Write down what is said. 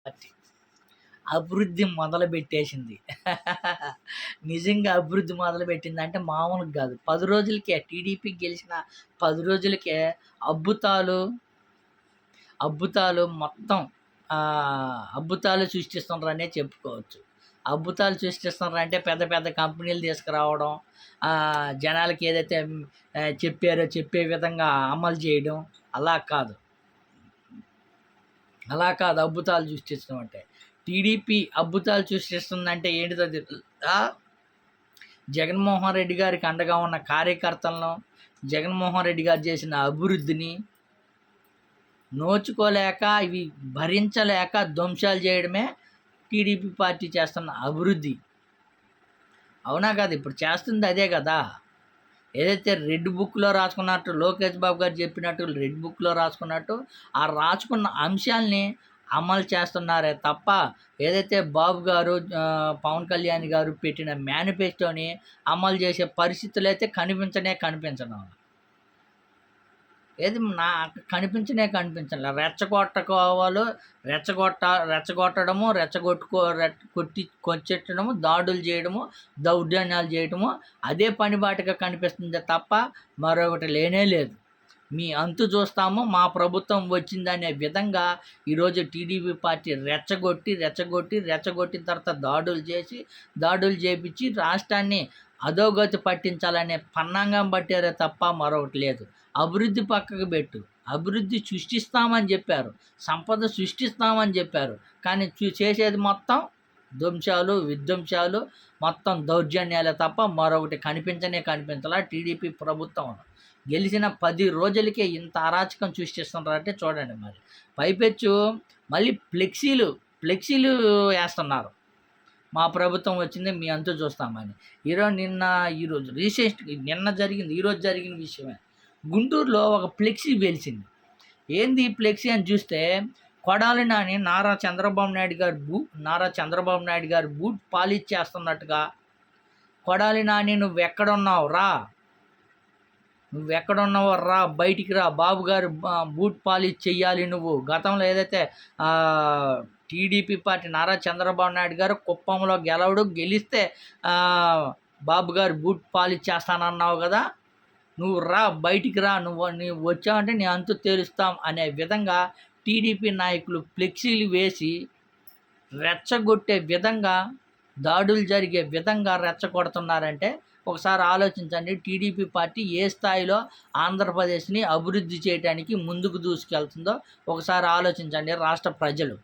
Party అభివృద్ధి మొదలుపెట్టేసింది. నిజంగా అభివృద్ధి మొదలుపెట్టిందంటే మామూలుగా కాదు. 10 రోజులకే టీడీపీ గెలిచిన 10 రోజులకే అద్భుతాలు, అద్భుతాలు మొత్తం అద్భుతాలు సృష్టిస్తున్నారనే చెప్పుకోవచ్చు. అద్భుతాలు సృష్టిస్తున్నారంటే పెద్ద పెద్ద కంపెనీలు తీసుకురావడం, జనాలకి ఏదైతే చెప్పారో చెప్పే విధంగా అమలు చేయడం, అలా కాదు. అలా కాదు అద్భుతాలు సృష్టించడం అంటే. టీడీపీ అద్భుతాలు సృష్టిస్తుందంటే ఏంటిదో తెలుసా? జగన్మోహన్ రెడ్డి గారికి అండగా ఉన్న కార్యకర్తలను, జగన్మోహన్ రెడ్డి గారు చేసిన అభివృద్ధిని నోచుకోలేక, ఇవి భరించలేక ధ్వంసాలు చేయడమే టీడీపీ పార్టీ చేస్తున్న అభివృద్ధి. అవునా కాదు? ఇప్పుడు చేస్తుంది అదే కదా. ఏదైతే రెడ్ బుక్లో రాసుకున్నట్టు, లోకేష్ బాబు గారు చెప్పినట్టు రెడ్ బుక్లో రాసుకున్నట్టు ఆ రాసుకున్న అంశాలని అమలు చేస్తున్నారే తప్ప, ఏదైతే బాబు గారు, పవన్ కళ్యాణ్ గారు పెట్టిన మేనిఫెస్టోని అమలు చేసే పరిస్థితులు అయితే కనిపించడం. ఏది కనిపించలే. రెచ్చగొట్టడము, కొట్టడము, దాడులు చేయడము, దౌర్జన్యాలు చేయడము అదే పనిబాటుగా కనిపిస్తుంది తప్ప మరొకటి లేనే లేదు. మీ అంతు చూస్తాము, మా ప్రభుత్వం వచ్చిందనే విధంగా ఈరోజు టీడీపీ పార్టీ రెచ్చగొట్టిన తర్వాత దాడులు చేపించి రాష్ట్రాన్ని అధోగతి పట్టించాలనే పన్నాంగం పట్టారే తప్ప మరొకటి లేదు. అభివృద్ధి పక్కకు పెట్టు. అభివృద్ధి సృష్టిస్తామని చెప్పారు, సంపద సృష్టిస్తామని చెప్పారు, కానీ చేసేది మొత్తం విధ్వంసాలు, మొత్తం దౌర్జన్యాలే తప్ప మరొకటి కనిపించలా. టీడీపీ ప్రభుత్వం గెలిచిన 10 రోజులకే ఇంత అరాచకం సృష్టిస్తున్నారంటే చూడండి. మరి పైపెచ్చు మళ్ళీ ఫ్లెక్సీలు వేస్తున్నారు. మా ప్రభుత్వం వచ్చింది, మీ అంతు చూస్తామని. ఈరోజు ఈరోజు జరిగిన విషయమే. గుంటూరులో ఒక ఫ్లెక్సీ వెలిసింది. ఏంది ఫ్లెక్సీ అని చూస్తే, కొడాలి నాని నారా చంద్రబాబు నాయుడు గారు బూట్ పాలిష్ చేస్తున్నట్టుగా, కొడాలి నాని నువ్వెక్కడున్నావు రా, బయటికి రా, బాబు గారు బూట్ పాలిష్ చెయ్యాలి నువ్వు. గతంలో ఏదైతే టీడీపీ పార్టీ నారా చంద్రబాబు నాయుడు గారు కుప్పంలో గెలిస్తే బాబు గారు బూట్ పాలిష్ చేస్తానన్నావు కదా, నువ్వు రా, బయటికి రా, నువ్వు వచ్చావంటే నీ అంతు తేలుస్తాం అనే విధంగా టీడీపీ నాయకులు ఫ్లెక్సీలు వేసి రెచ్చగొట్టే విధంగా, దాడులు జరిగే విధంగా రెచ్చగొడుతున్నారంటే ఒకసారి ఆలోచించండి. టీడీపీ పార్టీ ఏ స్థాయిలో ఆంధ్రప్రదేశ్ని అభివృద్ధి చేయడానికి ముందుకు దూసుకెళ్తుందో ఒకసారి ఆలోచించండి రాష్ట్ర ప్రజలు.